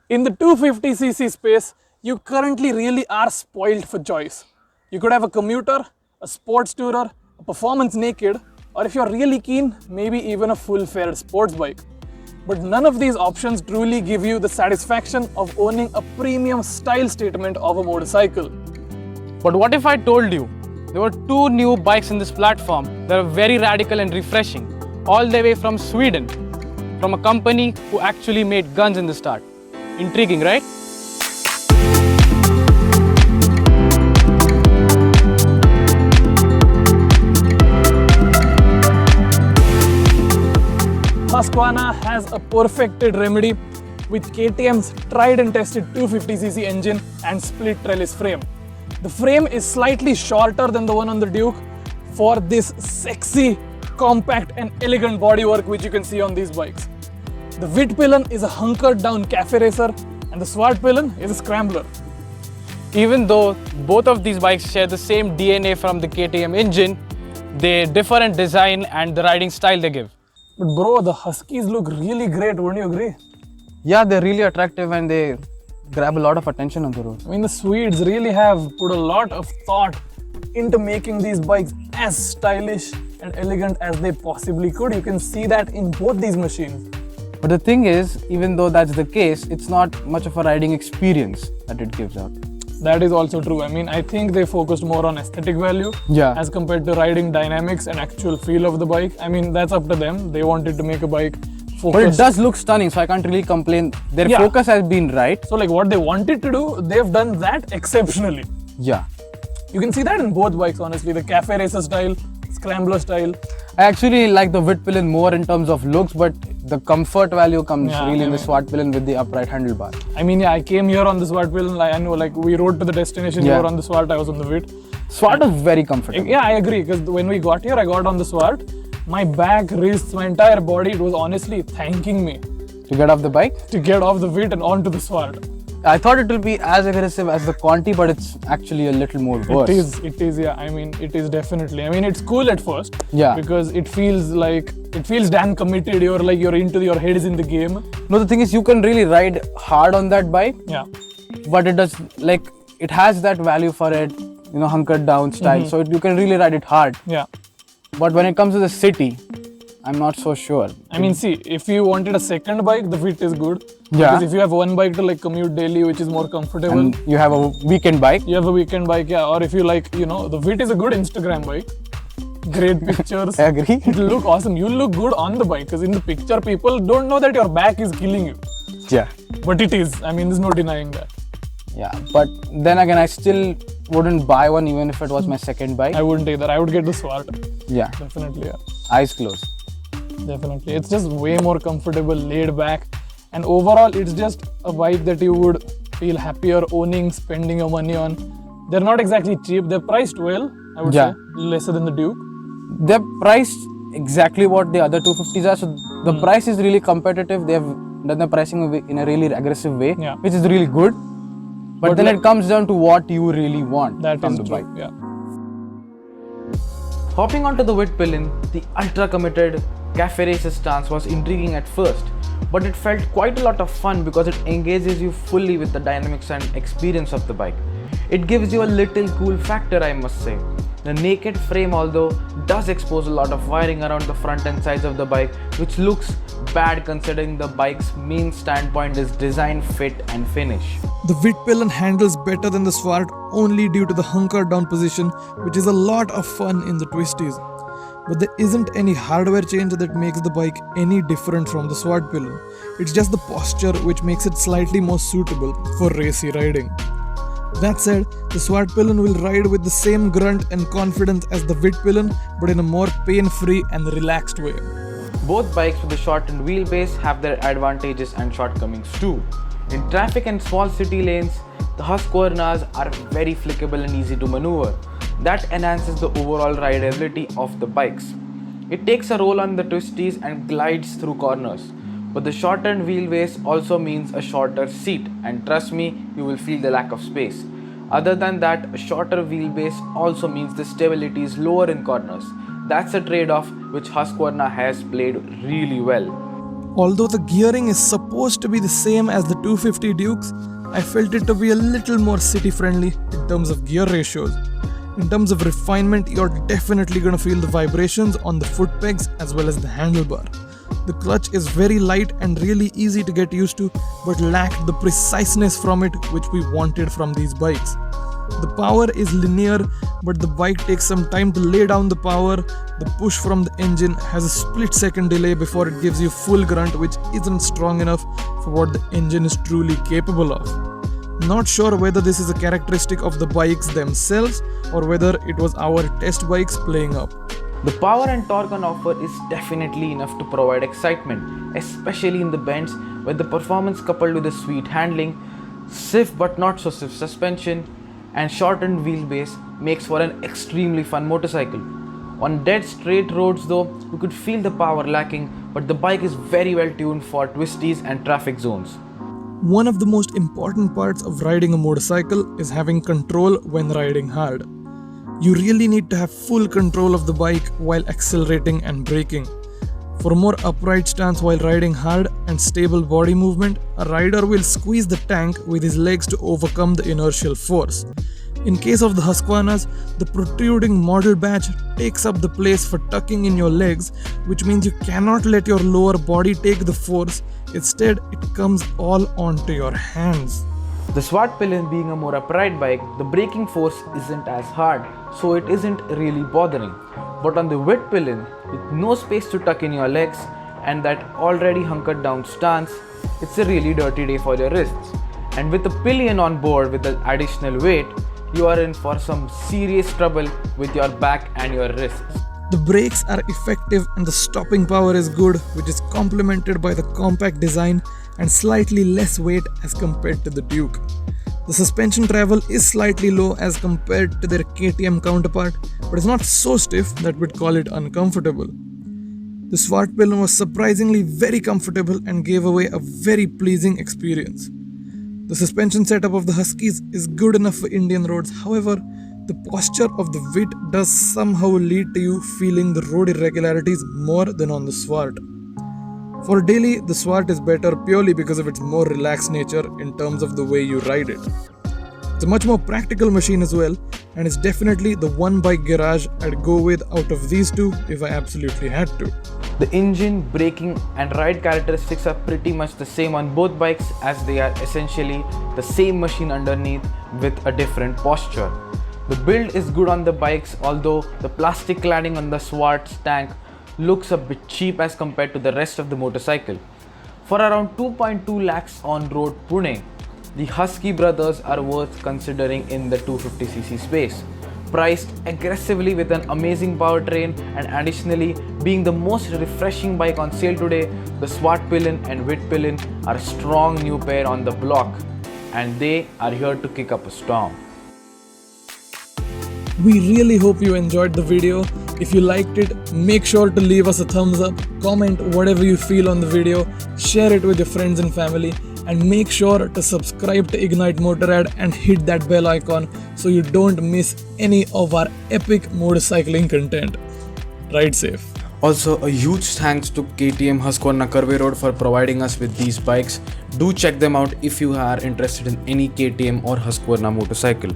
In the 250cc space, you currently really are spoiled for choice. You could have a commuter, a sports tourer, a performance naked, or if you're really keen, maybe even a full-fared sports bike. But none of these options truly give you the satisfaction of owning a premium style statement of a motorcycle. But what if I told you there were two new bikes in this platform that are very radical and refreshing, all the way from Sweden, from a company who actually made guns in the start? Intriguing, right? Husqvarna has a perfected remedy with KTM's tried and tested 250cc engine and split trellis frame. The frame is slightly shorter than the one on the Duke for this sexy, compact and elegant bodywork which you can see on these bikes. The Vitpilen is a hunkered down cafe racer and the Svartpilen is a scrambler. Even though both of these bikes share the same DNA from the KTM engine, they differ in design and the riding style they give. But bro, the Huskies look really great, wouldn't you agree? Yeah, they're really attractive and they grab a lot of attention on the road. I mean, the Swedes really have put a lot of thought into making these bikes as stylish and elegant as they possibly could. You can see that in both these machines. But the thing is, even though that's the case, it's not much of a riding experience that it gives out. That is also true. I mean, I think they focused more on aesthetic value as compared to riding dynamics and actual feel of the bike. I mean, that's up to them. They wanted to make a bike focused. But it does look stunning, so I can't really complain. Their focus has been right. So like what they wanted to do, they've done that exceptionally. Yeah. You can see that in both bikes, honestly. The cafe racer style, scrambler style. I actually like the Vitpilen more in terms of looks, but the comfort value comes in the Svartpilen with the upright handlebar. I mean, yeah, I came here on the Svartpilen. I know, like, we rode to the destination. You were on the Svart, I was on the Vit. Svart is very comfortable. Yeah, I agree. Because when we got here, I got on the Svart. My back, wrists, my entire body, it was honestly thanking me. To get off the bike? To get off the Vit and onto the Svart. I thought it will be as aggressive as the Conti, but it's actually a little more worse. It is, yeah. I mean, it is definitely. I mean, it's cool at first. Yeah. Because it feels damn committed. You're your head is in the game. No, the thing is, you can really ride hard on that bike. Yeah. But it does, like, it has that value for it, you know, hunkered down style. So you can really ride it hard. Yeah. But when it comes to the city, I'm not so sure. I mean, see, if you wanted a second bike, the Vit is good. Yeah. Because if you have one bike to like commute daily, which is more comfortable. And you have a weekend bike. You have a weekend bike, yeah. Or if you like, you know, the Vit is a good Instagram bike. Great pictures. I agree. It'll look awesome. You'll look good on the bike because in the picture, people don't know that your back is killing you. Yeah. But it is. I mean, there's no denying that. Yeah. But then again, I still wouldn't buy one even if it was my second bike. I wouldn't either. I would get the Swart. Yeah. Definitely, yeah. Eyes closed. Definitely. It's just way more comfortable, laid back. And overall, it's just a bike that you would feel happier owning, spending your money on. They're not exactly cheap. They're priced well, I would say. Lesser than the Duke. They're priced exactly what the other 250s are. So the price is really competitive. They have done the pricing in a really aggressive way, which is really good. But then it comes down to what you really want from the bike. Yeah. Hopping onto the Vitpilen, the ultra-committed cafe racer stance was intriguing at first, but it felt quite a lot of fun because it engages you fully with the dynamics and experience of the bike. It gives you a little cool factor, I must say. The naked frame, although, does expose a lot of wiring around the front and sides of the bike, which looks bad considering the bike's main standpoint is design, fit and finish. The Vitpilen handles better than the Swart only due to the hunkered down position, which is a lot of fun in the twisties. But there isn't any hardware change that makes the bike any different from the Svartpilen. It's just the posture which makes it slightly more suitable for racy riding. That said, the Svartpilen will ride with the same grunt and confidence as the Vitpilen, but in a more pain-free and relaxed way. Both bikes with a shortened wheelbase have their advantages and shortcomings too. In traffic and small city lanes, the Husqvarnas are very flickable and easy to maneuver. That enhances the overall rideability of the bikes. It takes a roll on the twisties and glides through corners. But the shortened wheelbase also means a shorter seat, and trust me, you will feel the lack of space. Other than that, a shorter wheelbase also means the stability is lower in corners. That's a trade-off which Husqvarna has played really well. Although the gearing is supposed to be the same as the 250 Dukes, I felt it to be a little more city friendly in terms of gear ratios. In terms of refinement, you're definitely gonna feel the vibrations on the foot pegs as well as the handlebar. The clutch is very light and really easy to get used to, but lacked the preciseness from it which we wanted from these bikes. The power is linear, but the bike takes some time to lay down the power. The push from the engine has a split-second delay before it gives you full grunt, which isn't strong enough for what the engine is truly capable of. Not sure whether this is a characteristic of the bikes themselves or whether it was our test bikes playing up. The power and torque on offer is definitely enough to provide excitement, especially in the bends where the performance coupled with the sweet handling, stiff but not so stiff suspension, and shortened wheelbase makes for an extremely fun motorcycle. On dead straight roads though, you could feel the power lacking, but the bike is very well tuned for twisties and traffic zones. One of the most important parts of riding a motorcycle is having control when riding hard. You really need to have full control of the bike while accelerating and braking. For a more upright stance while riding hard and stable body movement, a rider will squeeze the tank with his legs to overcome the inertial force. In case of the Husqvarnas, the protruding model badge takes up the place for tucking in your legs, which means you cannot let your lower body take the force. Instead, it comes all onto your hands. The Svartpilen being a more upright bike, the braking force isn't as hard, so it isn't really bothering. But on the Vitpilen, with no space to tuck in your legs and that already hunkered down stance, it's a really dirty day for your wrists. And with the pillion on board with the additional weight, you are in for some serious trouble with your back and your wrists. The brakes are effective and the stopping power is good, which is complemented by the compact design and slightly less weight as compared to the Duke. The suspension travel is slightly low as compared to their KTM counterpart, but it's not so stiff that we'd call it uncomfortable. The Svartpilen was surprisingly very comfortable and gave away a very pleasing experience. The suspension setup of the Huskies is good enough for Indian roads, however, the posture of the Vit does somehow lead to you feeling the road irregularities more than on the Swart. For daily, the Swart is better purely because of its more relaxed nature in terms of the way you ride it. It's a much more practical machine as well, and it's definitely the one bike garage I'd go with out of these two if I absolutely had to. The engine, braking and ride characteristics are pretty much the same on both bikes, as they are essentially the same machine underneath with a different posture. The build is good on the bikes, although the plastic cladding on the Swart's tank looks a bit cheap as compared to the rest of the motorcycle. For around 2.2 lakhs on road Pune, the Husky brothers are worth considering in the 250cc space. Priced aggressively with an amazing powertrain and additionally being the most refreshing bike on sale today, the Svartpilen and Vitpilen are a strong new pair on the block, and they are here to kick up a storm. We really hope you enjoyed the video. If you liked it, make sure to leave us a thumbs up, comment whatever you feel on the video, share it with your friends and family, and make sure to subscribe to Ignite Motorrad and hit that bell icon so you don't miss any of our epic motorcycling content. Ride safe. Also, a huge thanks to KTM Husqvarna Curve Road for providing us with these bikes. Do check them out if you are interested in any KTM or Husqvarna motorcycle.